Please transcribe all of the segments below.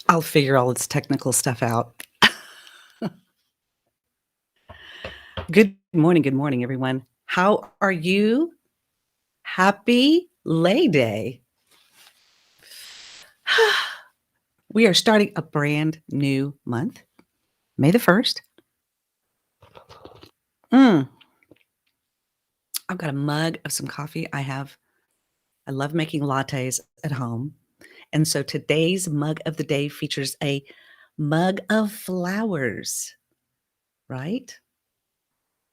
I'll figure all this technical stuff out. Good morning, everyone. How are you? Happy Lay Day. We are starting a brand new month, May the 1st. Mm, I've got a mug of some coffee. I love making lattes at home. And so today's mug of the day features a mug of flowers, right?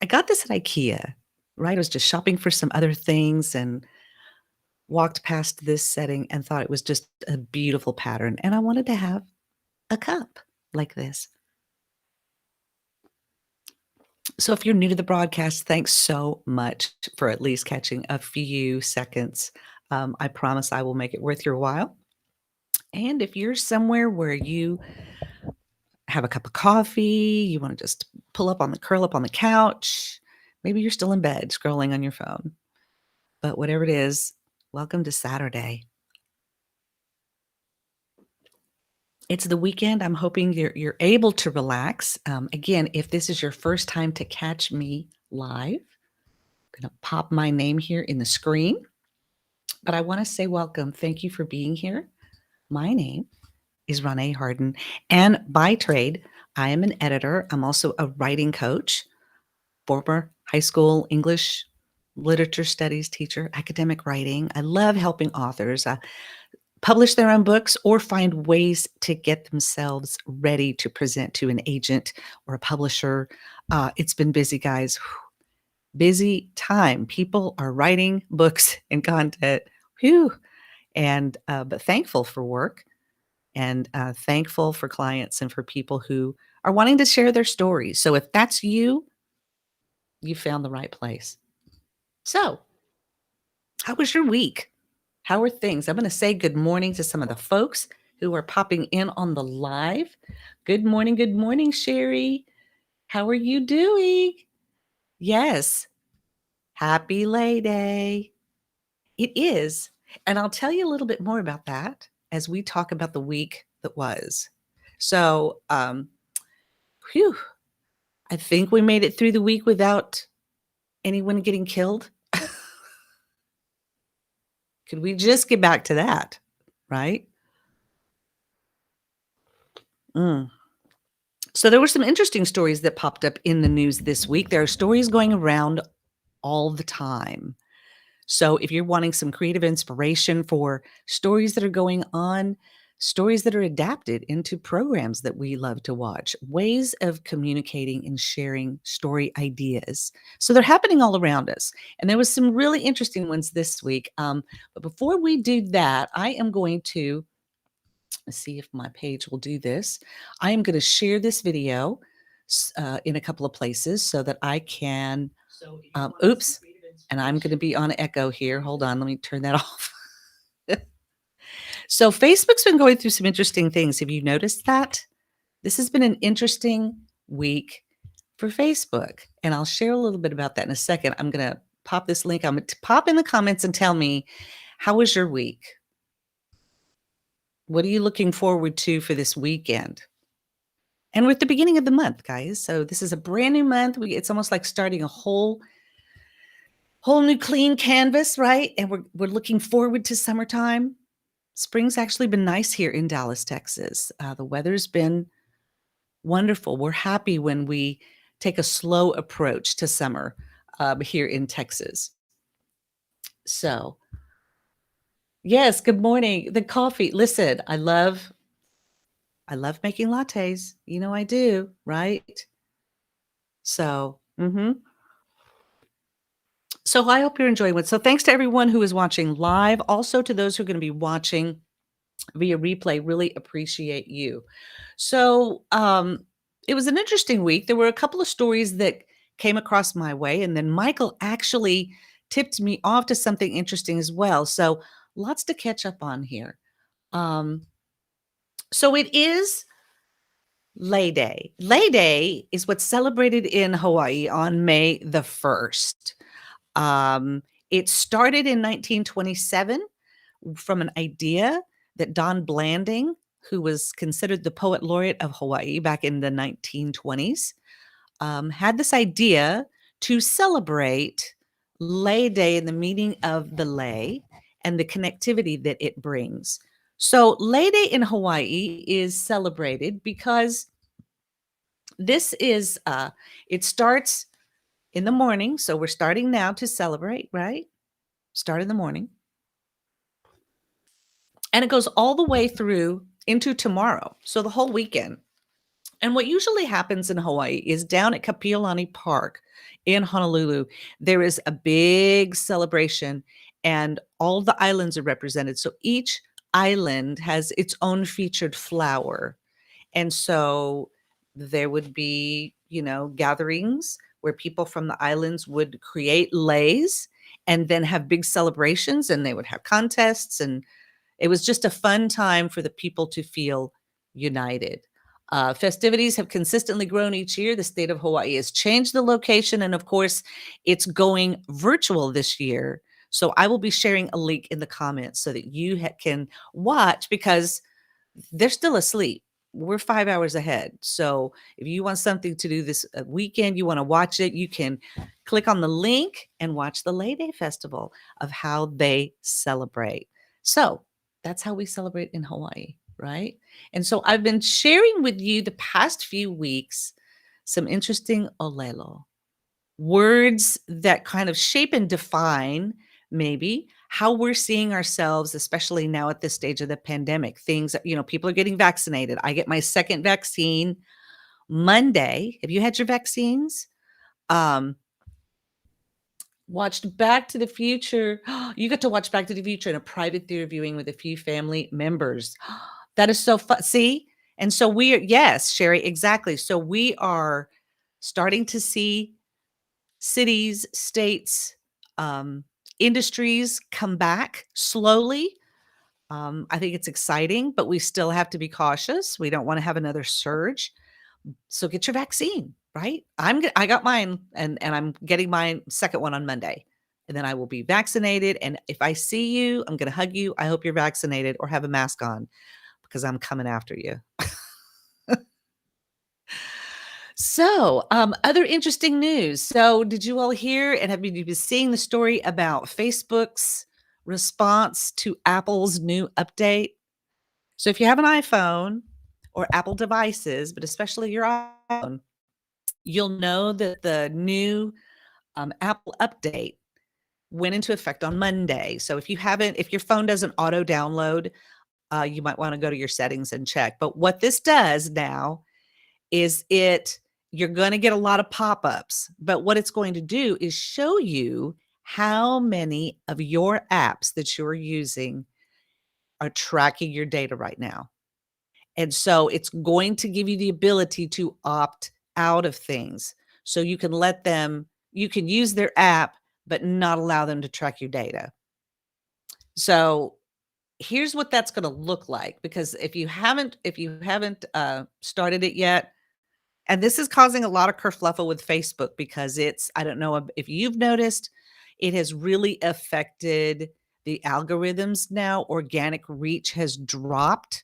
I got this at IKEA, right? I was just shopping for some other things and walked past this setting and thought it was just a beautiful pattern, and I wanted to have a cup like this. So if you're new to the broadcast, thanks so much for at least catching a few seconds. I promise I will make it worth your while. And if you're somewhere where you have a cup of coffee, you want to just curl up on the couch, maybe you're still in bed scrolling on your phone. But whatever it is, welcome to Saturday. It's the weekend. I'm hoping you're able to relax. Again, if this is your first time to catch me live, I'm gonna pop my name here in the screen. But I want to say welcome. Thank you for being here. My name is Renee Harden, and by trade, I am an editor. I'm also a writing coach, former high school English literature studies teacher, academic writing. I love helping authors. Publish their own books or find ways to get themselves ready to present to an agent or a publisher. It's been busy, guys. Busy time. People are writing books and content. Whew. And but thankful for work and thankful for clients and for people who are wanting to share their stories. So if that's you, you found the right place. So, how was your week? How are things? I'm going to say good morning to some of the folks who are popping in on the live. Good morning, Sherry. How are you doing? Yes, happy Lay Day. It is. And I'll tell you a little bit more about that as we talk about the week that was. So, whew, I think we made it through the week without anyone getting killed. Could we just get back to that? Right? Mm. So there were some interesting stories that popped up in the news this week. There are stories going around all the time. So if you're wanting some creative inspiration for stories that are going on, stories that are adapted into programs that we love to watch, ways of communicating and sharing story ideas. So they're happening all around us. And there was some really interesting ones this week. But before we do that, I am going to let's see if my page will do this. I am going to share this video in a couple of places so that I can. Oops, and I'm going to be on echo here. Hold on, let me turn that off. So Facebook's been going through some interesting things. Have you noticed that? This has been an interesting week for Facebook, and I'll share a little bit about that in a second. I'm going to pop this link. I'm going to pop in the comments and tell me, how was your week? What are you looking forward to for this weekend? And we're at the beginning of the month, guys. So this is a brand new month. It's almost like starting a whole new clean canvas, right? And we're looking forward to summertime. Spring's actually been nice here in Dallas, Texas. The weather's been wonderful. We're happy when we take a slow approach to summer here in Texas. So, yes, good morning. The coffee. Listen, I love making lattes. You know I do, right? So, So I hope you're enjoying it. So thanks to everyone who is watching live. Also to those who are going to be watching via replay, really appreciate you. So it was an interesting week. There were a couple of stories that came across my way, and then Michael actually tipped me off to something interesting as well. So lots to catch up on here. So it is Lay Day. Lay Day is what's celebrated in Hawaii on May the 1st. It started in 1927 from an idea that Don Blanding, who was considered the poet laureate of Hawaii back in the 1920s, had this idea to celebrate Lay Day and the meaning of the lei and the connectivity that it brings. So, Lay Day in Hawaii is celebrated because this is, it starts in the morning. So, we're starting now to celebrate, right? Start in the morning. And it goes all the way through into tomorrow. So, the whole weekend. And what usually happens in Hawaii is down at Kapiolani Park in Honolulu, there is a big celebration and all the islands are represented. So each island has its own featured flower. And so there would be, gatherings where people from the islands would create leis and then have big celebrations and they would have contests, and it was just a fun time for the people to feel united. Festivities have consistently grown each year. The state of Hawaii has changed the location, and of course, it's going virtual this year. So I will be sharing a link in the comments so that you can watch, because they're still asleep. We're 5 hours ahead. So if you want something to do this weekend, you want to watch it, you can click on the link and watch the Lay Day Festival of how they celebrate. So that's how we celebrate in Hawaii, right? And so I've been sharing with you the past few weeks some interesting olelo words that kind of shape and define maybe how we're seeing ourselves, especially now at this stage of the pandemic. Things, people are getting vaccinated. I get my second vaccine Monday. Have you had your vaccines? Um, Watched Back to the Future. You get to watch Back to the Future in a private theater viewing with a few family members. That is so fun. See? And so we are, yes, Sherry, exactly. So we are starting to see cities, states, industries come back slowly. I think it's exciting, but we still have to be cautious. We don't want to have another surge. So get your vaccine, right? I got mine, and I'm getting my second one on Monday. And then I will be vaccinated. And if I see you, I'm going to hug you. I hope you're vaccinated or have a mask on, because I'm coming after you. So, other interesting news. So, did you all hear and have you been seeing the story about Facebook's response to Apple's new update? So, if you have an iPhone or Apple devices, but especially your iPhone, you'll know that the new Apple update went into effect on Monday. So, if your phone doesn't auto download, you might want to go to your settings and check. But what this does now is you're going to get a lot of pop-ups, but what it's going to do is show you how many of your apps that you're using are tracking your data right now. And so it's going to give you the ability to opt out of things. So you can use their app, but not allow them to track your data. So here's what that's going to look like, because if you haven't started it yet, and this is causing a lot of kerfluffle with Facebook, because I don't know if you've noticed, it has really affected the algorithms now. Organic reach has dropped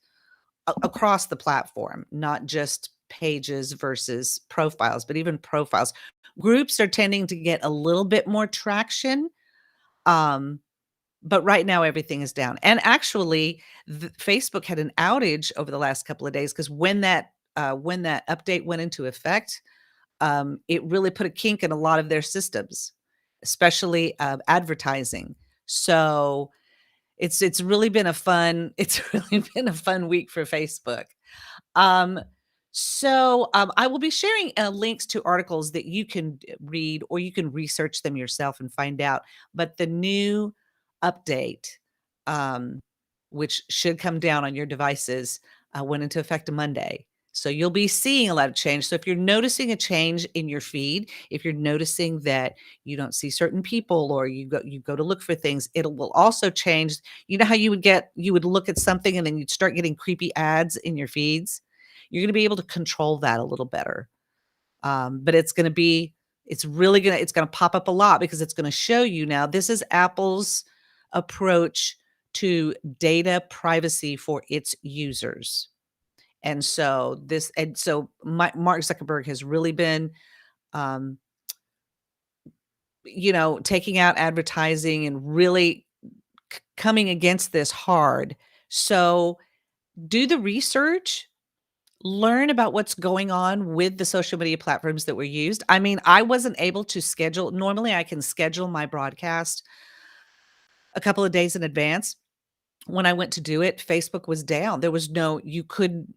across the platform, not just pages versus profiles, but even profiles. Groups are tending to get a little bit more traction. But right now everything is down. And actually, Facebook had an outage over the last couple of days, because when that update went into effect, it really put a kink in a lot of their systems, especially advertising. So it's really been a fun week for Facebook. Um, I will be sharing links to articles that you can read, or you can research them yourself and find out. But the new update, um, which should come down on your devices, went into effect Monday. So you'll be seeing a lot of change. So if you're noticing a change in your feed, if you're noticing that you don't see certain people, or you go to look for things, it will also change. You know how you would look at something and then you'd start getting creepy ads in your feeds? You're going to be able to control that a little better. But it's going to pop up a lot, because it's going to show you now, this is Apple's approach to data privacy for its users. And so Mark Zuckerberg has really been, um, taking out advertising and really coming against this hard. So do the research, learn about what's going on with the social media platforms that were used. I mean, I wasn't able to schedule. Normally, I can schedule my broadcast a couple of days in advance. When I went to do it, Facebook was down. There was no, you couldn't,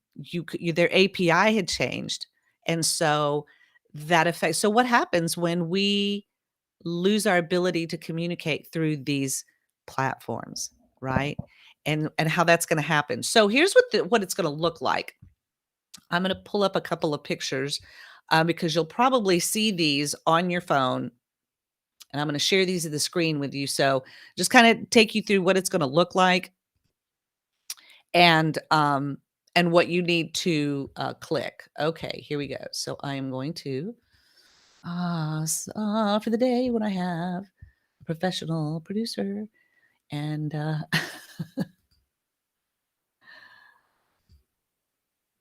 their API had changed. And so that affects, so what happens when we lose our ability to communicate through these platforms, right? And how that's going to happen. So here's what it's going to look like. I'm going to pull up a couple of pictures because you'll probably see these on your phone, and I'm going to share these to the screen with you. So just kind of take you through what it's going to look like and um and what you need to click. Okay, here we go. So I am going to for the day when I have a professional producer and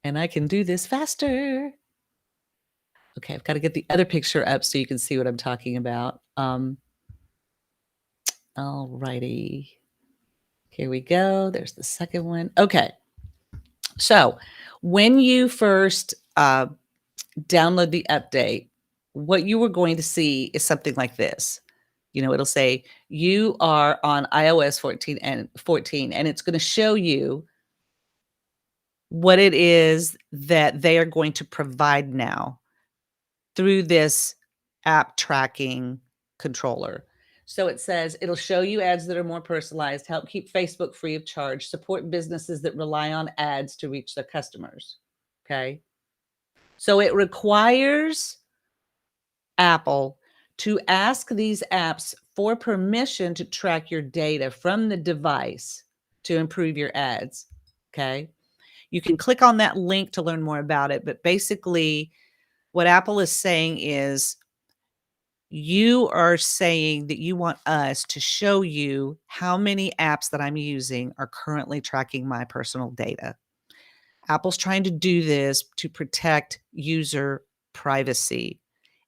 and I can do this faster. Okay, I've got to get the other picture up so you can see what I'm talking about. All righty. Here we go. There's the second one. Okay. So when you first download the update, what you were going to see is something like this. It'll say you are on iOS 14 and it's going to show you what it is that they are going to provide now through this app tracking controller. So it says it'll show you ads that are more personalized, help keep Facebook free of charge, support businesses that rely on ads to reach their customers. Okay. So it requires Apple to ask these apps for permission to track your data from the device to improve your ads. Okay. You can click on that link to learn more about it. But basically, what Apple is saying is you are saying that you want us to show you how many apps that I'm using are currently tracking my personal data. Apple's trying to do this to protect user privacy.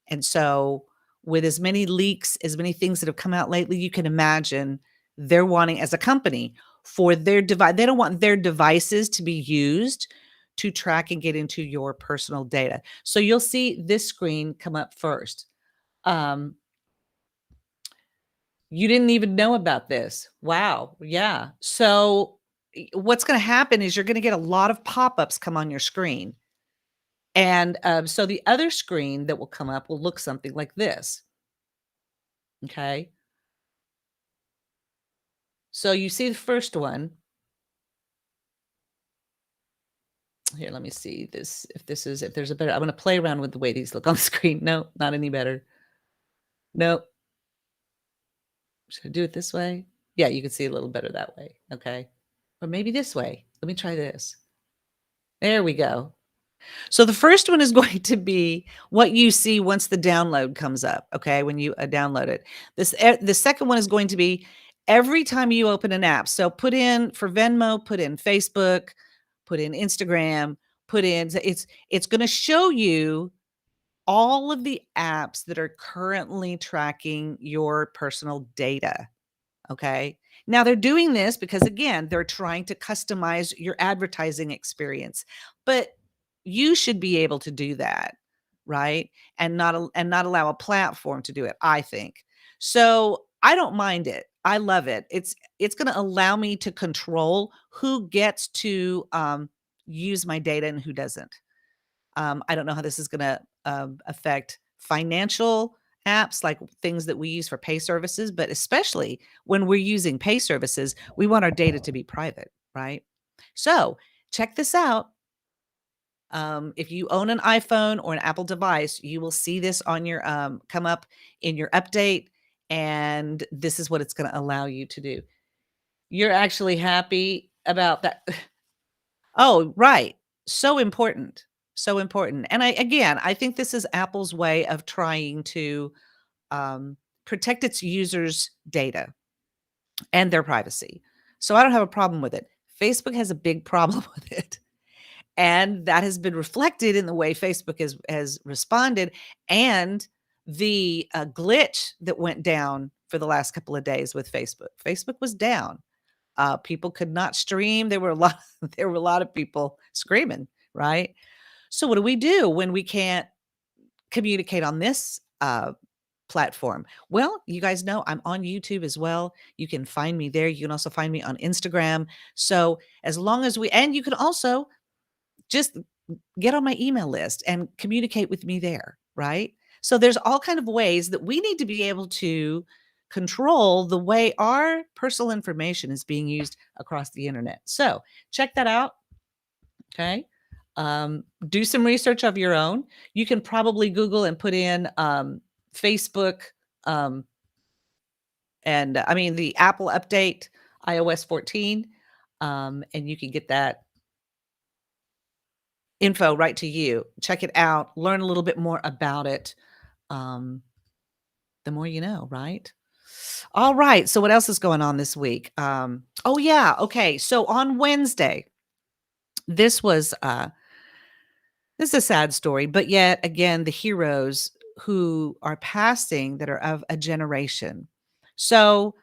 And so, with as many leaks, as many things that have come out lately, you can imagine they're wanting, as a company, for their device, they don't want their devices to be used to track and get into your personal data. So, you'll see this screen come up first. Um, you didn't even know about this. Wow. Yeah. So, what's going to happen is you're going to get a lot of pop ups come on your screen. And so the other screen that will come up will look something like this. Okay. So you see the first one. Here, let me see this. If there's a better, I'm going to play around with the way these look on the screen. No, not any better. No. Should I do it this way? Yeah, you can see a little better that way. Okay. Or maybe this way. Let me try this. There we go. So the first one is going to be what you see once the download comes up, okay, when you download it. The second one is going to be every time you open an app. So put in for Venmo, put in Facebook, put in Instagram, it's going to show you all of the apps that are currently tracking your personal data. Okay. Now they're doing this because, again, they're trying to customize your advertising experience, but you should be able to do that, right? And not allow a platform to do it, I think. So I don't mind it. I love it. It's going to allow me to control who gets to use my data and who doesn't. I don't know how this is going to affect financial apps, like things that we use for pay services, but especially when we're using pay services, we want our data to be private, right? So check this out. If you own an iPhone or an Apple device, you will see this on your come up in your update, and this is what it's going to allow you to do. You're actually happy about that. Oh, right. So important. So important. And I think this is Apple's way of trying to protect its users' data and their privacy. So I don't have a problem with it. Facebook has a big problem with it. And that has been reflected in the way Facebook has responded, and the glitch that went down for the last couple of days with Facebook. Facebook was down. People could not stream. There were a lot. There were a lot of people screaming. Right. So what do we do when we can't communicate on this platform? Well, you guys know I'm on YouTube as well. You can find me there. You can also find me on Instagram. So as long as and you can also just get on my email list and communicate with me there, right? So there's all kind of ways that we need to be able to control the way our personal information is being used across the internet. So check that out. Okay. Do some research of your own. You can probably Google and put in Facebook um, and I mean the Apple update iOS 14, and you can get that info right to you. Check it out, learn a little bit more about it. Um, the more you know, right? All right. So what else is going on this week? Oh yeah. Okay. So on Wednesday, this was this is a sad story, but yet again, the heroes who are passing that are of a generation. So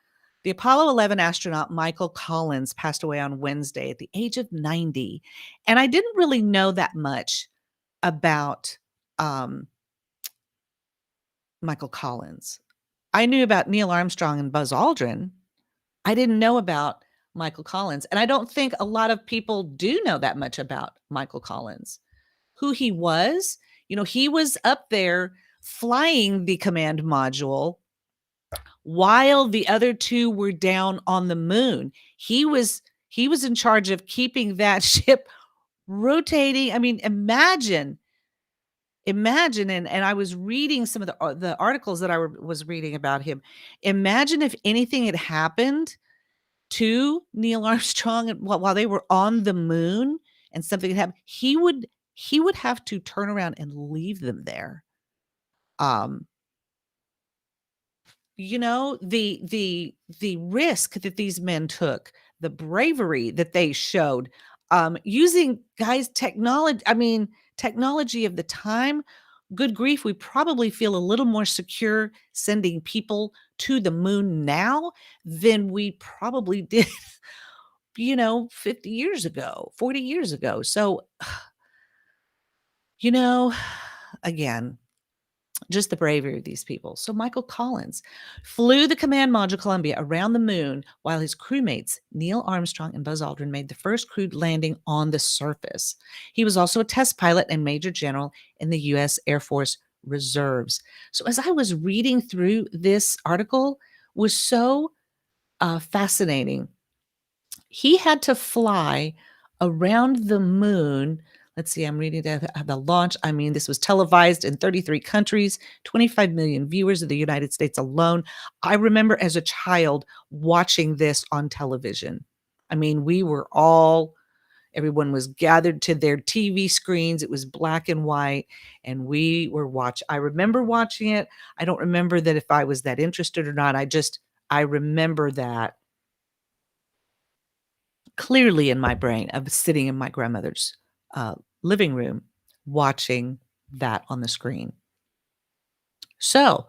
the Apollo 11 astronaut Michael Collins passed away on Wednesday at the age of 90. And I didn't really know that much about um, Michael Collins. I knew about Neil Armstrong and Buzz Aldrin. I didn't know about Michael Collins. And I don't think a lot of people do know that much about Michael Collins, who he was. You know, he was up there flying the command module while the other two were down on the moon. He was in charge of keeping that ship rotating. I mean, imagine, and I was reading some of the articles that was reading about him. Imagine if anything had happened to Neil Armstrong while they were on the moon and something had happened, he would have to turn around and leave them there. Um, the risk that these men took, the bravery that they showed, using guys technology of the time. Good grief, we probably feel a little more secure sending people to the moon now than we probably did 50 years ago, 40 years ago. So, you know, again, just the bravery of these people. So Michael Collins flew the command module Columbia around the moon while his crewmates, Neil Armstrong and Buzz Aldrin, made the first crewed landing on the surface. He was also a test pilot and major general in the U.S. Air Force Reserves. So as I was reading through this article, was so fascinating. He had to fly around the moon. Let's see, I'm reading the launch. I mean, this was televised in 33 countries, 25 million viewers in the United States alone. I remember as a child watching this on television. I mean, everyone was gathered to their TV screens. It was black and white, and we were I remember watching it. I don't remember that if I was that interested or not. I remember that clearly in my brain of sitting in my grandmother's living room watching that on the screen. So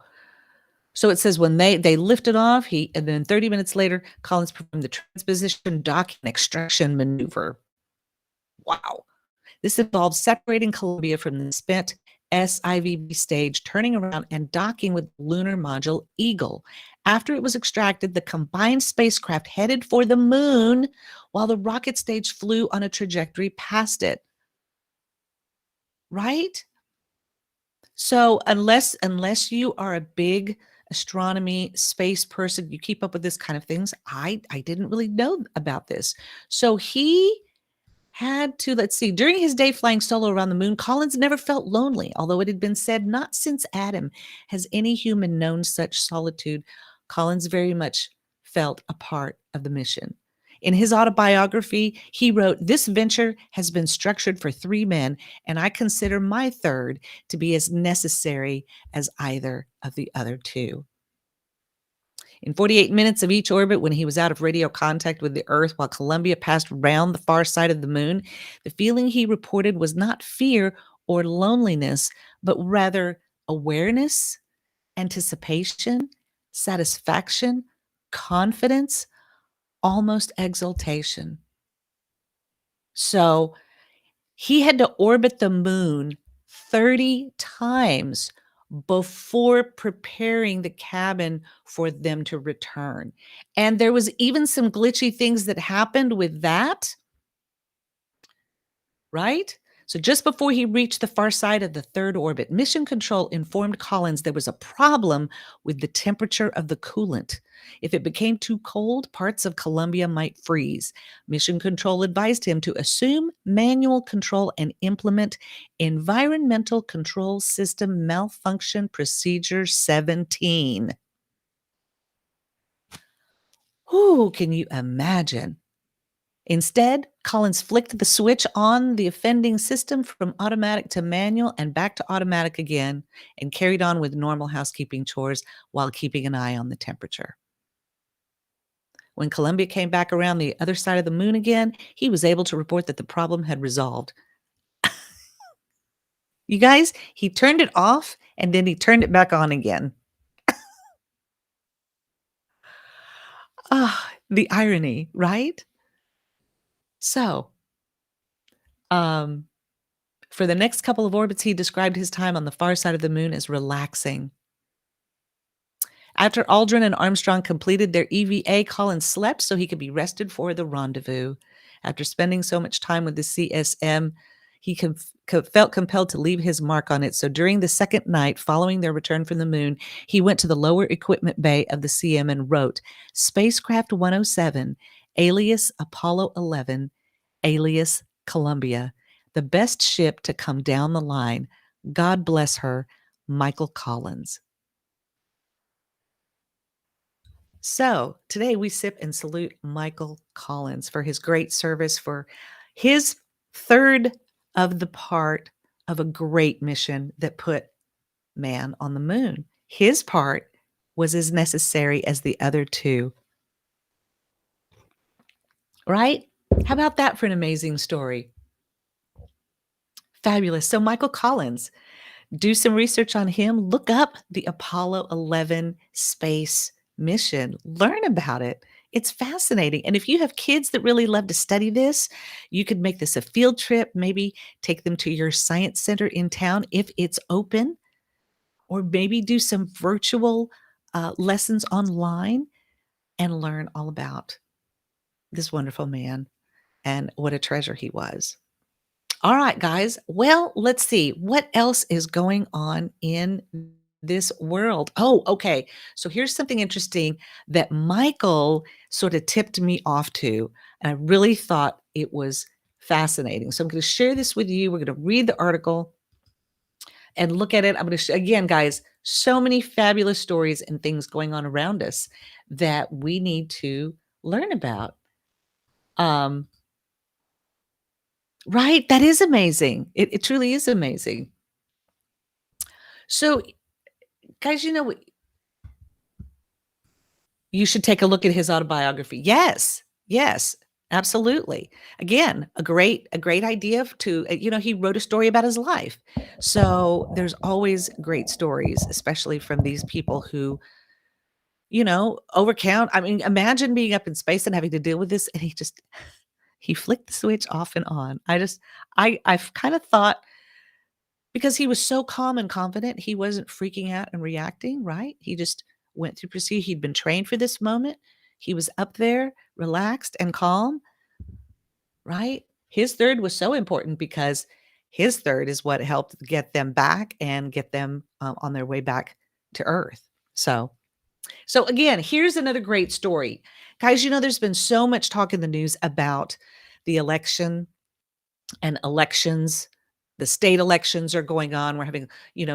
it says when they lifted off, and then 30 minutes later, Collins performed the transposition dock and extraction maneuver. Wow. This involved separating Columbia from the spent SIVB stage, turning around and docking with lunar module Eagle. After it was extracted, the combined spacecraft headed for the moon while the rocket stage flew on a trajectory past it. Right? So unless you are a big astronomy space person, you keep up with this kind of things. I didn't really know about this. So he had to, let's see, during his day flying solo around the moon, Collins never felt lonely, although it had been said not since Adam has any human known such solitude. Collins very much felt a part of the mission. In his autobiography, he wrote, "This venture has been structured for 3 men, and I consider my third to be as necessary as either of the other 2." In 48 minutes of each orbit, when he was out of radio contact with the Earth while Columbia passed round the far side of the moon, the feeling he reported was not fear or loneliness, but rather awareness, anticipation, satisfaction, confidence, almost exultation. So he had to orbit the moon 30 times before preparing the cabin for them to return. And there was even some glitchy things that happened with that, right? So just before he reached the far side of the third orbit, Mission Control informed Collins there was a problem with the temperature of the coolant. If it became too cold, parts of Columbia might freeze. Mission Control advised him to assume manual control and implement Environmental Control System Malfunction Procedure 17. Who can you imagine? Instead, Collins flicked the switch on the offending system from automatic to manual and back to automatic again, and carried on with normal housekeeping chores while keeping an eye on the temperature. When Columbia came back around the other side of the moon again, he was able to report that the problem had resolved. You guys, he turned it off and then he turned it back on again. Ah, the irony, right? So, um, for the next couple of orbits, he described his time on the far side of the moon as relaxing. After Aldrin and Armstrong completed their EVA, Collins slept so he could be rested for the rendezvous. After spending so much time with the CSM, he felt compelled to leave his mark on it. So during the second night following their return from the moon, he went to the lower equipment bay of the CM and wrote, "Spacecraft 107, alias Apollo 11, alias Columbia, the best ship to come down the line. God bless her, Michael Collins." So today we sip and salute Michael Collins for his great service, for his third of the part of a great mission that put man on the moon. His part was as necessary as the other two, right? How about that for an amazing story? Fabulous. So, Michael Collins, do some research on him, look up the Apollo 11 space mission, learn about it. It's fascinating. And if you have kids that really love to study this, you could make this a field trip, maybe take them to your science center in town if it's open, or maybe do some virtual lessons online and learn all about this wonderful man and what a treasure he was. All right, guys. Well, let's see what else is going on in this world. Oh, okay. So here's something interesting that Michael sort of tipped me off to, and I really thought it was fascinating. So I'm going to share this with you. We're going to read the article and look at it. I'm going to, again, guys, so many fabulous stories and things going on around us that we need to learn about. Right? That is amazing. It truly is amazing. So, guys, you should take a look at his autobiography. Yes. Yes. Absolutely. Again, a great idea to, he wrote a story about his life. So, there's always great stories, especially from these people who, overcount. I mean, imagine being up in space and having to deal with this, and he flicked the switch off and on. I've kind of thought, because he was so calm and confident, he wasn't freaking out and reacting, right? He just went through procedure. He'd been trained for this moment. He was up there, relaxed and calm, right? His third was so important because his third is what helped get them back and get them on their way back to Earth. So again, here's another great story. Guys, there's been so much talk in the news about the election and elections. The state elections are going on. We're having,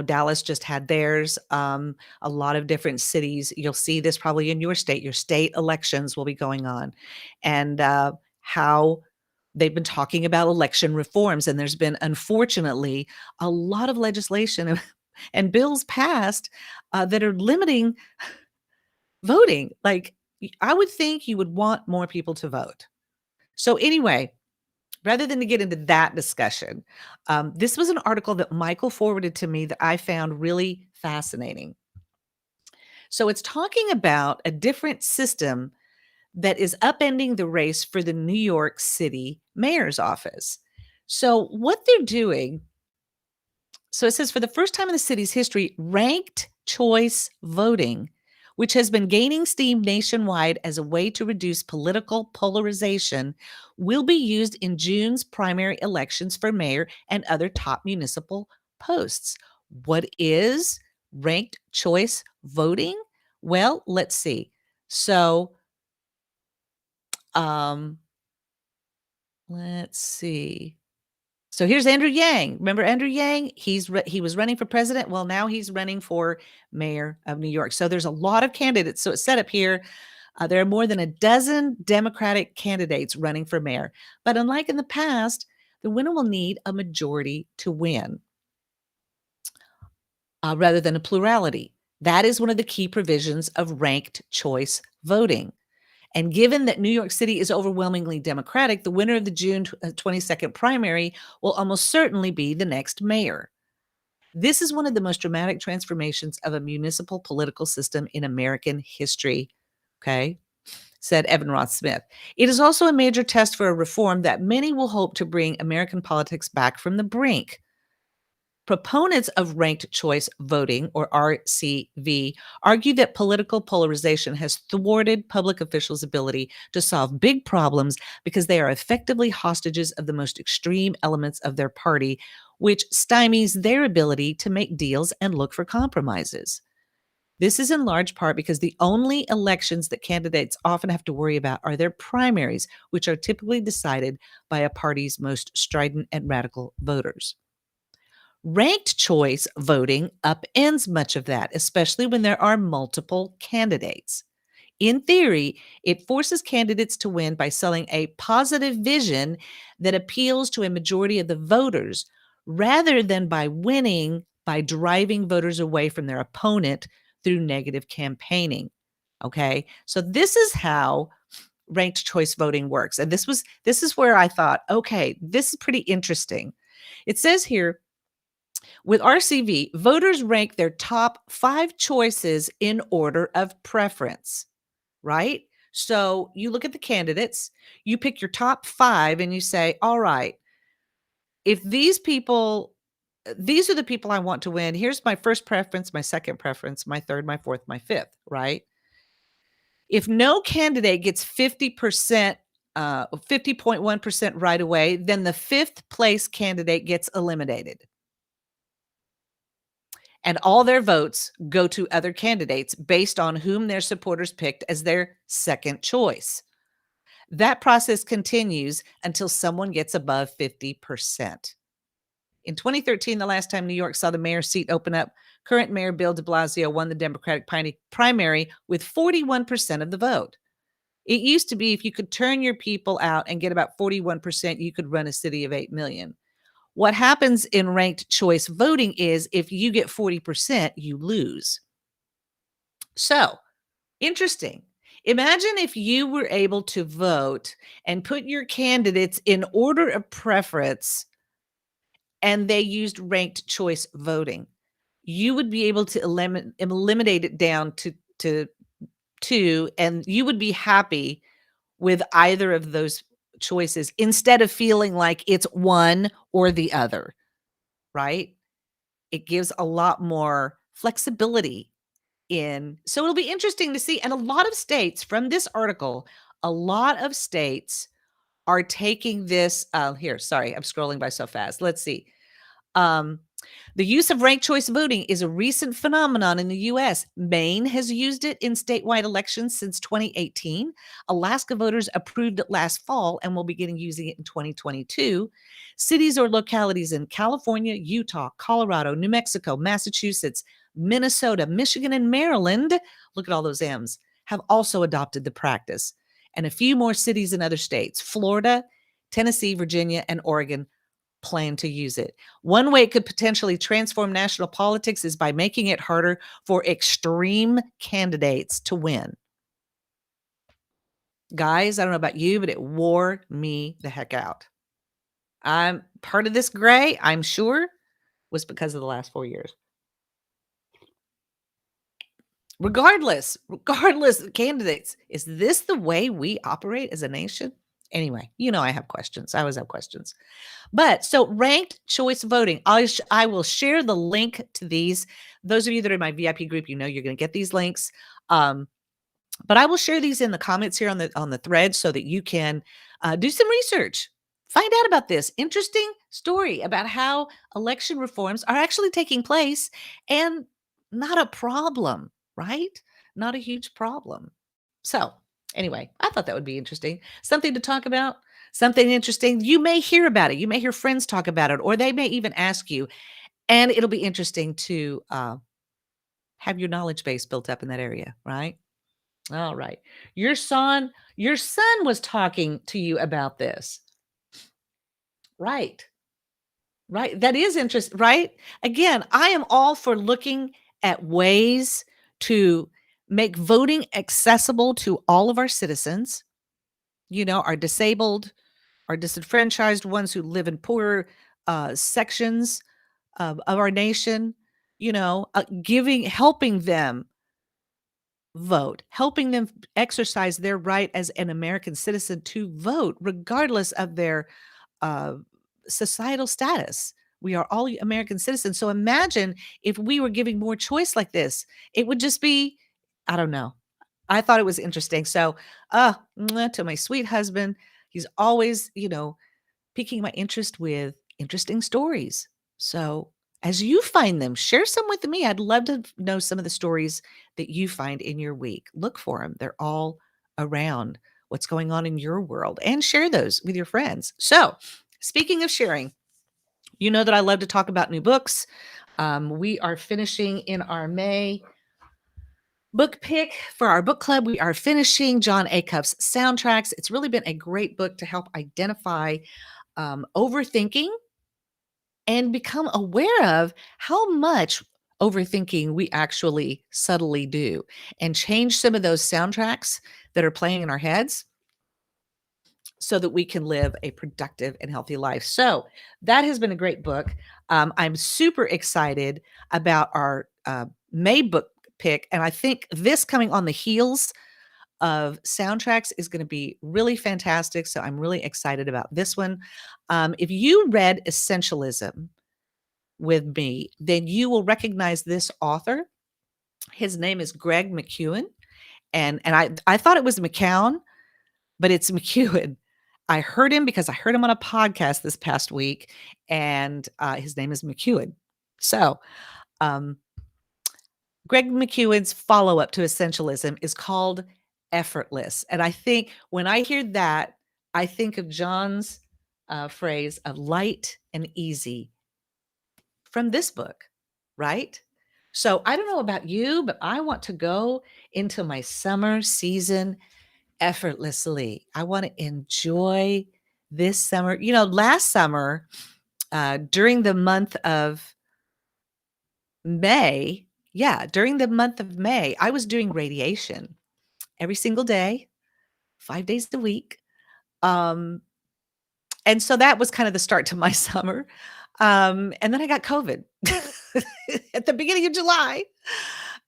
Dallas just had theirs. A lot of different cities. You'll see this probably in your state. Your state elections will be going on. And how they've been talking about election reforms. And there's been, unfortunately, a lot of legislation and bills passed that are limiting voting. Like, I would think you would want more people to vote. So, anyway, rather than to get into that discussion, this was an article that Michael forwarded to me that I found really fascinating. So, it's talking about a different system that is upending the race for the New York City mayor's office. So, what they're doing, so it says for the first time in the city's history, ranked choice voting, which has been gaining steam nationwide as a way to reduce political polarization, will be used in June's primary elections for mayor and other top municipal posts. What is ranked choice voting? Well, let's see. So, um, let's see. So here's Andrew Yang. Remember Andrew Yang? He was running for president. Well, now he's running for mayor of New York. So there's a lot of candidates. So it's set up here. There are more than a dozen Democratic candidates running for mayor. But unlike in the past, the winner will need a majority to win rather than a plurality. That is one of the key provisions of ranked choice voting. And given that New York City is overwhelmingly Democratic, the winner of the June 22nd primary will almost certainly be the next mayor. This is one of the most dramatic transformations of a municipal political system in American history, okay, said Evan Roth Smith. It is also a major test for a reform that many will hope to bring American politics back from the brink. Proponents of ranked choice voting, or RCV, argue that political polarization has thwarted public officials' ability to solve big problems because they are effectively hostages of the most extreme elements of their party, which stymies their ability to make deals and look for compromises. This is in large part because the only elections that candidates often have to worry about are their primaries, which are typically decided by a party's most strident and radical voters. Ranked choice voting upends much of that, especially when there are multiple candidates. In theory, it forces candidates to win by selling a positive vision that appeals to a majority of the voters rather than by winning by driving voters away from their opponent through negative campaigning. Okay? So this is how ranked choice voting works. And this is where I thought, okay, this is pretty interesting. It says here, with RCV, voters rank their top 5 choices in order of preference, right? So you look at the candidates, you pick your top 5 and you say, all right, if these are the people I want to win. Here's my first preference, my second preference, my third, my fourth, my fifth, right? If no candidate gets 50%, 50.1% right away, then the fifth place candidate gets eliminated. And all their votes go to other candidates based on whom their supporters picked as their second choice. That process continues until someone gets above 50%. In 2013, the last time New York saw the mayor's seat open up, current mayor Bill de Blasio won the Democratic primary with 41% of the vote. It used to be if you could turn your people out and get about 41%, you could run a city of 8 million. What happens in ranked choice voting is if you get 40%, you lose. So, interesting. Imagine if you were able to vote and put your candidates in order of preference and they used ranked choice voting. You would be able to eliminate it down to 2, and you would be happy with either of those choices instead of feeling like it's one or the other, right? It gives a lot more flexibility in, so it'll be interesting to see. And a lot of states from this article, a lot of states are taking this here, sorry, I'm scrolling by so fast. Let's see. Um, the use of ranked choice voting is a recent phenomenon in the US. Maine has used it in statewide elections since 2018. Alaska voters approved it last fall and will begin using it in 2022. Cities or localities in California, Utah, Colorado, New Mexico, Massachusetts, Minnesota, Michigan, and Maryland, look at all those M's, have also adopted the practice. And a few more cities in other states, Florida, Tennessee, Virginia, and Oregon, plan to use it. One way it could potentially transform national politics is by making it harder for extreme candidates to win. Guys, I don't know about you, but it wore me the heck out. I'm part of this gray, I'm sure, was because of the last 4 years. Regardless of candidates, is this the way we operate as a nation? Anyway, I have questions. I always have questions. But so ranked choice voting, I will share the link to these. Those of you that are in my VIP group, you're going to get these links. But I will share these in the comments here on the thread so that you can do some research. Find out about this interesting story about how election reforms are actually taking place and not a problem, right? Not a huge problem. So, anyway, I thought that would be interesting. Something to talk about, something interesting. You may hear about it. You may hear friends talk about it, or they may even ask you. And it'll be interesting to have your knowledge base built up in that area, right? All right. Your son was talking to you about this. Right. Right. That is interesting, right? Again, I am all for looking at ways to make voting accessible to all of our citizens, our disabled, our disenfranchised ones who live in poorer sections of our nation, helping them vote, helping them exercise their right as an American citizen to vote, regardless of their uh, societal status. We are all American citizens. So imagine if we were giving more choice like this, it would just be, I don't know. I thought it was interesting. So, to my sweet husband, he's always, piquing my interest with interesting stories. So, as you find them, share some with me. I'd love to know some of the stories that you find in your week. Look for them, they're all around what's going on in your world and share those with your friends. So, speaking of sharing, you know that I love to talk about new books. We are finishing in our May book pick for our book club. We are finishing John Acuff's Soundtracks. It's really been a great book to help identify overthinking and become aware of how much overthinking we actually subtly do and change some of those soundtracks that are playing in our heads so that we can live a productive and healthy life. So that has been a great book. I'm super excited about our May book pick. And I think this coming on the heels of soundtracks is going to be really fantastic. So I'm really excited about this one. If you read Essentialism with me, then you will recognize this author. His name is Greg McKeown. And I thought it was McCown, but it's McEwen. I heard him because I heard him on a podcast this past week, and his name is McEwen. So, Greg McKeown's follow-up to Essentialism is called Effortless. And I think when I hear that, I think of John's phrase of light and easy from this book, right? So I don't know about you, but I want to go into my summer season effortlessly. I want to enjoy this summer. Last summer, during the month of May, during the month of May, I was doing radiation every single day, 5 days a week. And so that was kind of the start to my summer. And then I got COVID at the beginning of July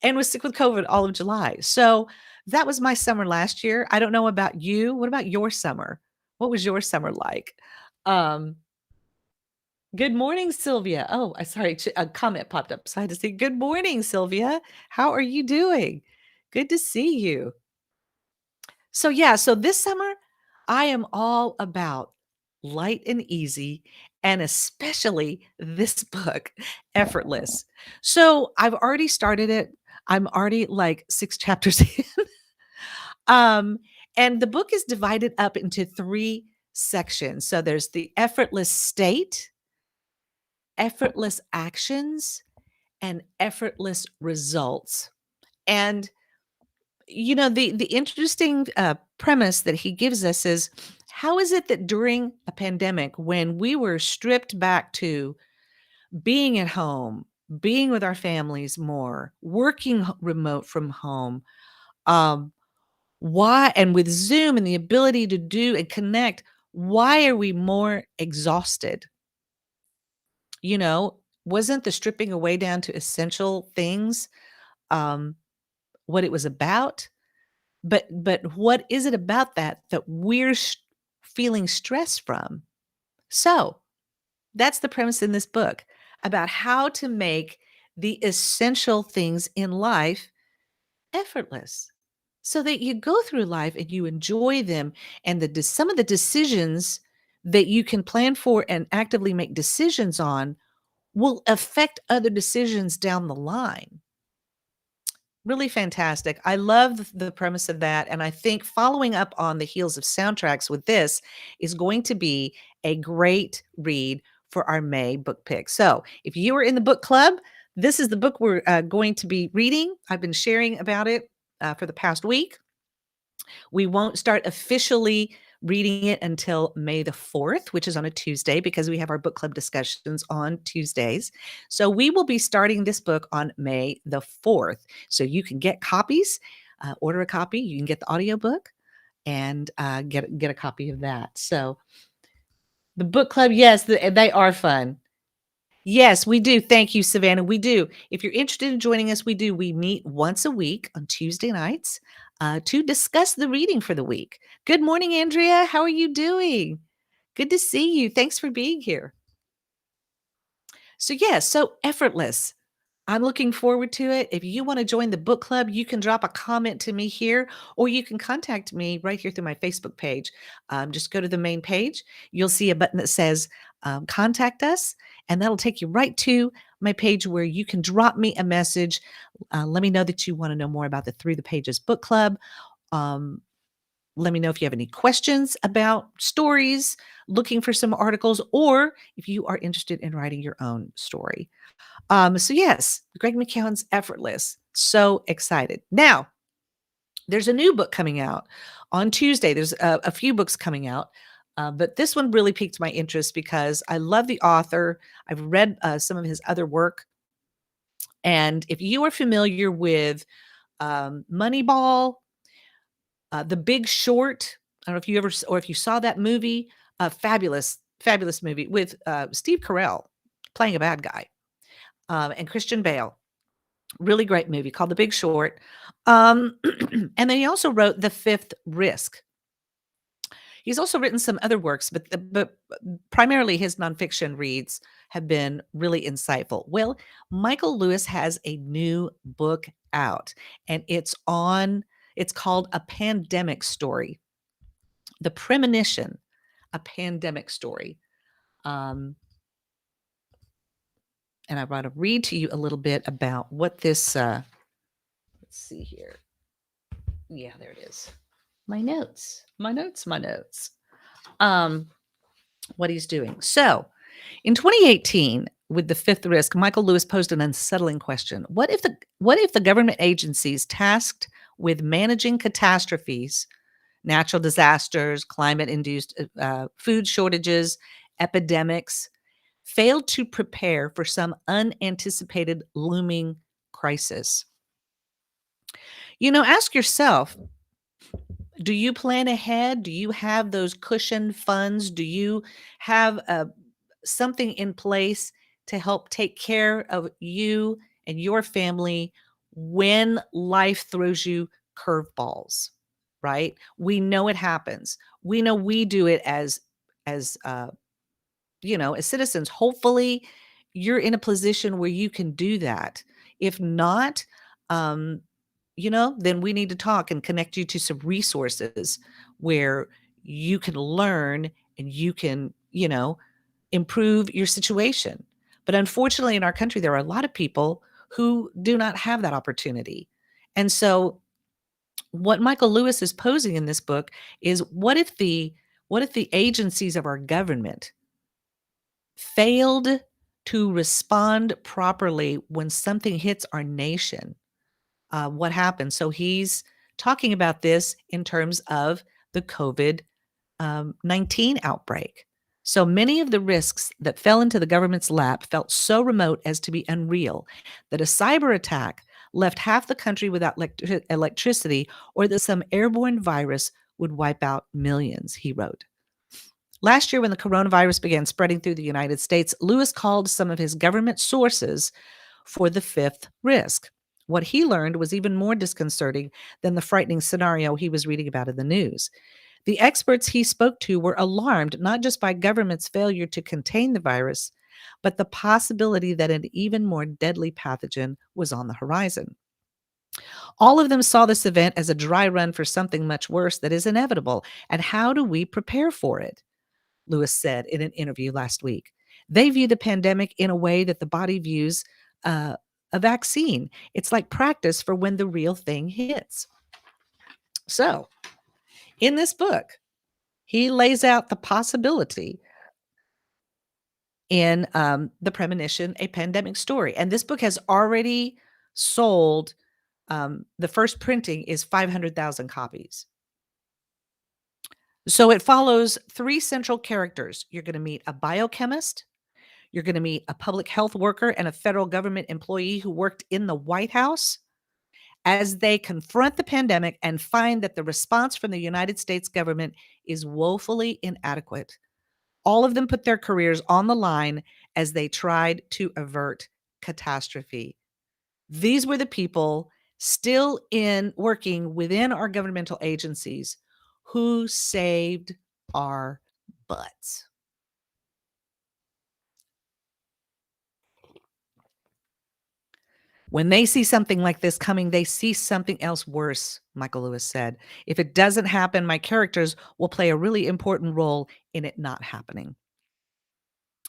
and was sick with COVID all of July. So that was my summer last year. I don't know about you. What about your summer? What was your summer like? Um, Good morning, Sylvia. Oh, I sorry, a comment popped up. So I had to say, good morning, Sylvia. How are you doing? Good to see you. So this summer, I am all about light and easy, and especially this book, Effortless. So I've already started it. I'm already like 6 chapters in. Um, and the book is divided up into 3 sections. So there's the effortless state, effortless actions, and effortless results. And the interesting premise that he gives us is How is it that during a pandemic, when we were stripped back to being at home, being with our families more, working remote from home, um, why, and with Zoom and the ability to do and connect, why are we more exhausted? You know, wasn't the stripping away down to essential things um, what it was about? But what is it about that we're feeling stress from? So that's the premise in this book about how to make the essential things in life effortless so that you go through life and you enjoy them, and some of the decisions that you can plan for and actively make decisions on will affect other decisions down the line. Really fantastic. I love the premise of that, and I think following up on the heels of soundtracks with this is going to be a great read for our May book pick. So, if you are in the book club, this is the book we're going to be reading. I've been sharing about it for the past week. We won't start officially reading it until May the 4th, which is on a Tuesday, because we have our book club discussions on Tuesdays. So we will be starting this book on May the 4th. So you can get copies, order a copy. You can get the audiobook and get a copy of that. So the book club, yes, they are fun. Yes, we do. Thank you, Savannah. We do. If you're interested in joining us, we do. We meet once a week on Tuesday nights to discuss the reading for the week. Good morning, Andrea. How are you doing? Good to see you. Thanks for being here. So, yes, so effortless. I'm looking forward to it. If you want to join the book club, you can drop a comment to me here, or you can contact me right here through my Facebook page. Just go to the main page. You'll see a button that says contact us, and that'll take you right to my page where you can drop me a message. Let me know that you want to know more about the Through the Pages book club. Um, Let me know if you have any questions about stories, looking for some articles, or if you are interested in writing your own story. So yes, Greg McKeown's Effortless. So excited. Now, there's a new book coming out on Tuesday. There's a few books coming out, but this one really piqued my interest because I love the author. I've read some of his other work. And if you are familiar with Moneyball, The Big Short, I don't know if you ever, or if you saw that movie, fabulous, fabulous movie with Steve Carell playing a bad guy, and Christian Bale. Really great movie called The Big Short. And then he also wrote The Fifth Risk. He's also written some other works, but primarily his nonfiction reads have been really insightful. Well, Michael Lewis has a new book out, and it's called A Pandemic Story. The Premonition, A Pandemic Story. And I want to read to you a little bit about what this let's see here. Yeah, there it is. My notes. What he's doing. So, in 2018, with The Fifth Risk, Michael Lewis posed an unsettling question. What if the government agencies tasked with managing catastrophes, natural disasters, climate-induced food shortages, epidemics, failed to prepare for some unanticipated looming crisis? Ask yourself, do you plan ahead? Do you have those cushion funds? Do you have something in place to help take care of you and your family when life throws you curveballs? Right? We know it happens. We know we do it as citizens. Hopefully, you're in a position where you can do that. If not, um, then we need to talk and connect you to some resources where you can learn and you can, improve your situation. But unfortunately, in our country, there are a lot of people who do not have that opportunity. And so, what Michael Lewis is posing in this book is what if the agencies of our government failed to respond properly when something hits our nation? What happened? So he's talking about this in terms of the COVID 19 outbreak. So many of the risks that fell into the government's lap felt so remote as to be unreal that a cyber attack left half the country without electricity, or that some airborne virus would wipe out millions, he wrote. Last year, when the coronavirus began spreading through the United States, Lewis called some of his government sources for the fifth risk. What he learned was even more disconcerting than the frightening scenario he was reading about in the news. The experts he spoke to were alarmed not just by government's failure to contain the virus, but the possibility that an even more deadly pathogen was on the horizon. All of them saw this event as a dry run for something much worse that is inevitable. And how do we prepare for it? Lewis said in an interview last week. They view the pandemic in a way that the body views uh, a vaccine. It's like practice for when the real thing hits. So, in this book, he lays out the possibility in The Premonition, A Pandemic Story. And this book has already sold, the first printing is 500,000 copies. So it follows three central characters. You're going to meet a biochemist, you're going to meet a public health worker, and a federal government employee who worked in the White House as they confront the pandemic and find that the response from the United States government is woefully inadequate. All of them put their careers on the line as they tried to avert catastrophe. These were the people still in working within our governmental agencies who saved our butts. When they see something like this coming, they see something else worse, Michael Lewis said. If it doesn't happen, my characters will play a really important role in it not happening.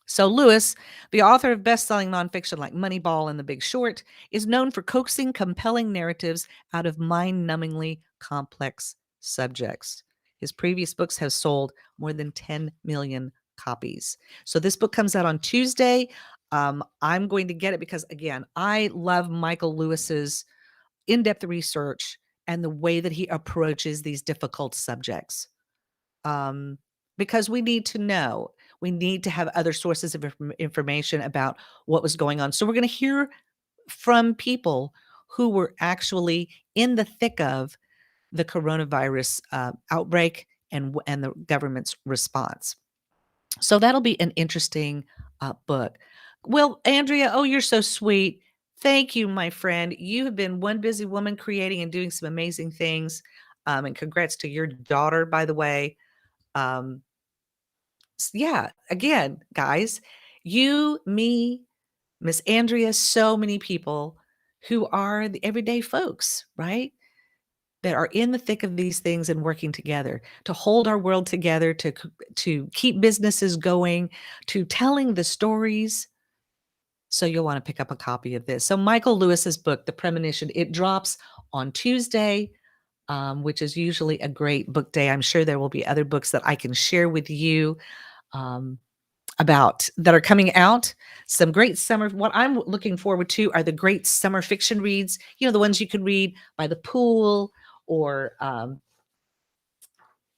So Lewis, the author of best-selling nonfiction like Moneyball and The Big Short, is known for coaxing compelling narratives out of mind-numbingly complex subjects. His previous books have sold more than 10 million copies. So this book comes out on Tuesday. I'm going to get it because, again, I love Michael Lewis's in-depth research and the way that he approaches these difficult subjects. Because we need to know. We need to have other sources of information about what was going on. So we're going to hear from people who were actually in the thick of the coronavirus outbreak and the government's response. So that'll be an interesting book. Well, Andrea, oh, you're so sweet. Thank you, my friend. You have been one busy woman creating and doing some amazing things. And congrats to your daughter, by the way. Um, yeah, again, guys, you, me, Miss Andrea, so many people who are the everyday folks, right? That are in the thick of these things and working together to hold our world together, to keep businesses going, to telling the stories. So you'll want to pick up a copy of this. So Michael Lewis's book, The Premonition, it drops on Tuesday, which is usually a great book day. I'm sure there will be other books that I can share with you. About that are coming out. Some great summer. What I'm looking forward to are the great summer fiction reads. You know, the ones you can read by the pool or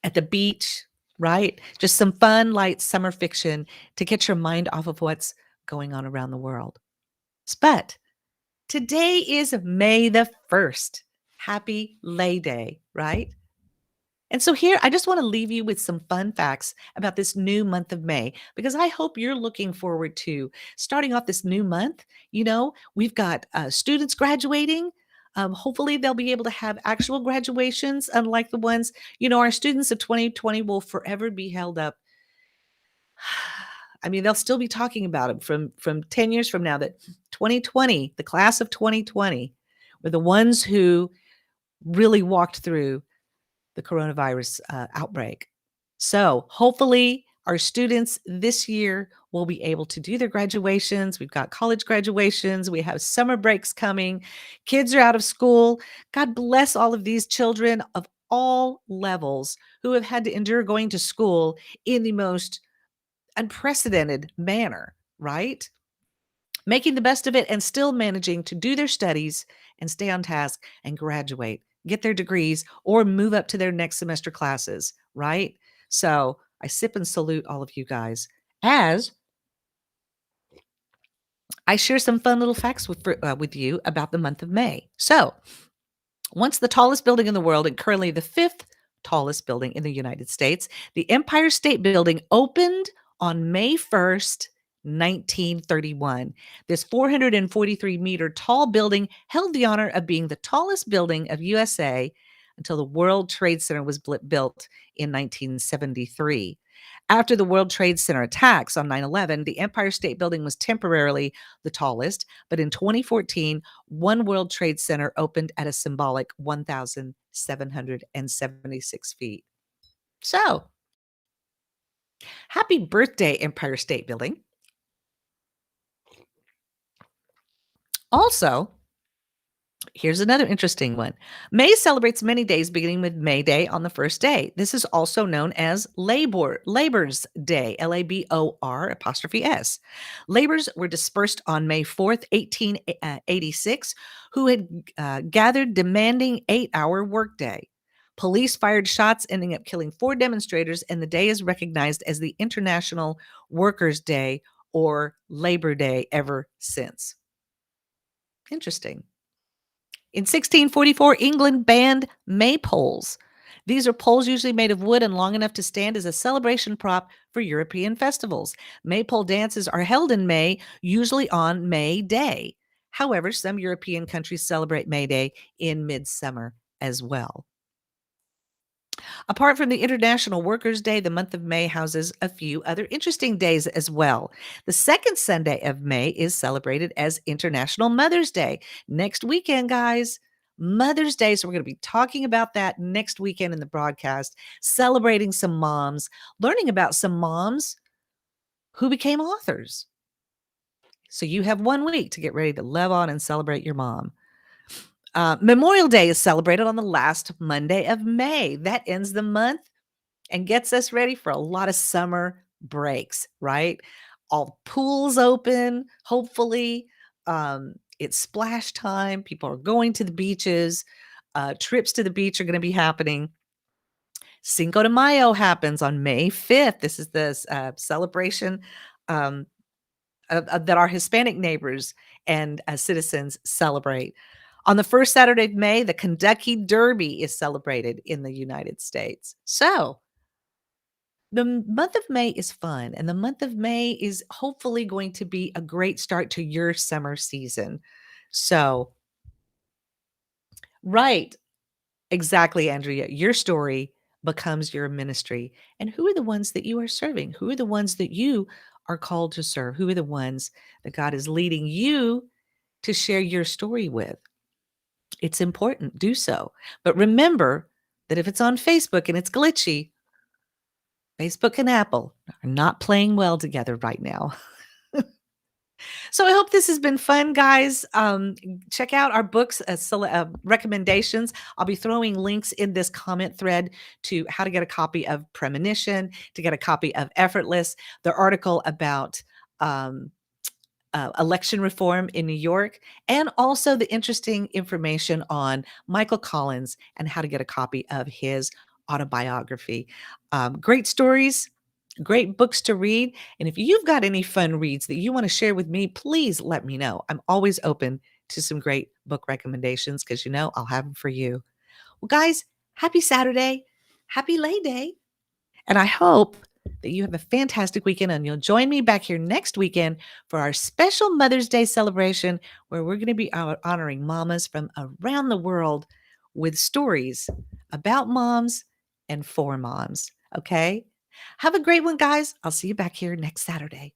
at the beach, right? Just some fun, light summer fiction to get your mind off of what's going on around the world. But today is May the 1st. Happy Lay Day, right? And so here, I just want to leave you with some fun facts about this new month of May, because I hope you're looking forward to starting off this new month. You know, we've got students graduating. Hopefully, they'll be able to have actual graduations, unlike the ones, you know, our students of 2020 will forever be held up. I mean, they'll still be talking about them from 10 years from now, that 2020, the class of 2020, were the ones who really walked through the coronavirus outbreak. So hopefully our students this year will be able to do their graduations. We've got college graduations. We have summer breaks coming. Kids are out of school. God bless all of these children of all levels who have had to endure going to school in the most unprecedented manner, right? Making the best of it and still managing to do their studies and stay on task and graduate, get their degrees, or move up to their next semester classes, right? So I sip and salute all of you guys as I share some fun little facts with you about the month of May. So, once the tallest building in the world and currently the fifth tallest building in the United States, the Empire State Building opened on May 1st, 1931. This 443-meter tall building held the honor of being the tallest building of USA until the World Trade Center was built in 1973. After the World Trade Center attacks on 9/11, the Empire State Building was temporarily the tallest, but in 2014, One World Trade Center opened at a symbolic 1,776 feet. So, happy birthday, Empire State Building. Also, here's another interesting one. May celebrates many days, beginning with May Day on the first day. This is also known as Labor's Day, Labor''S. Laborers were dispersed on May 4th, 1886, who had gathered demanding 8-hour workday. Police fired shots, ending up killing 4 demonstrators, and the day is recognized as the International Workers' Day or Labor Day ever since. Interesting. In 1644, England banned maypoles. These are poles usually made of wood and long enough to stand as a celebration prop for European festivals. Maypole dances are held in May, usually on May Day. However, some European countries celebrate May Day in midsummer as well. Apart from the International Workers' Day, the month of May houses a few other interesting days as well. The second Sunday of May is celebrated as International Mother's Day. Next weekend, guys, Mother's Day. So we're going to be talking about that next weekend in the broadcast, celebrating some moms, learning about some moms who became authors. So you have 1 week to get ready to love on and celebrate your mom. Memorial Day is celebrated on the last Monday of May. That ends the month and gets us ready for a lot of summer breaks, right? All pools open, hopefully. It's splash time. People are going to the beaches. Trips to the beach are going to be happening. Cinco de Mayo happens on May 5th. This is the celebration um, that our Hispanic neighbors and citizens celebrate. On the first Saturday of May, the Kentucky Derby is celebrated in the United States. So, the month of May is fun, and the month of May is hopefully going to be a great start to your summer season. So, right, exactly, Andrea. Your story becomes your ministry. And who are the ones that you are serving? Who are the ones that you are called to serve? Who are the ones that God is leading you to share your story with? It's important, do so. But remember that if it's on Facebook and it's glitchy, Facebook and Apple are not playing well together right now. So I hope this has been fun, guys. Check out our books recommendations. I'll be throwing links in this comment thread to how to get a copy of Premonition, to get a copy of Effortless, the article about um, election reform in New York, and also the interesting information on Michael Collins and how to get a copy of his autobiography. Great stories, great books to read. And if you've got any fun reads that you want to share with me, please let me know. I'm always open to some great book recommendations because I'll have them for you. Well, guys, happy Saturday. Happy Lay Day. And I hope that you have a fantastic weekend and you'll join me back here next weekend for our special Mother's Day celebration where we're going to be honoring mamas from around the world with stories about moms and for moms. Okay? Have a great one, guys. I'll see you back here next Saturday.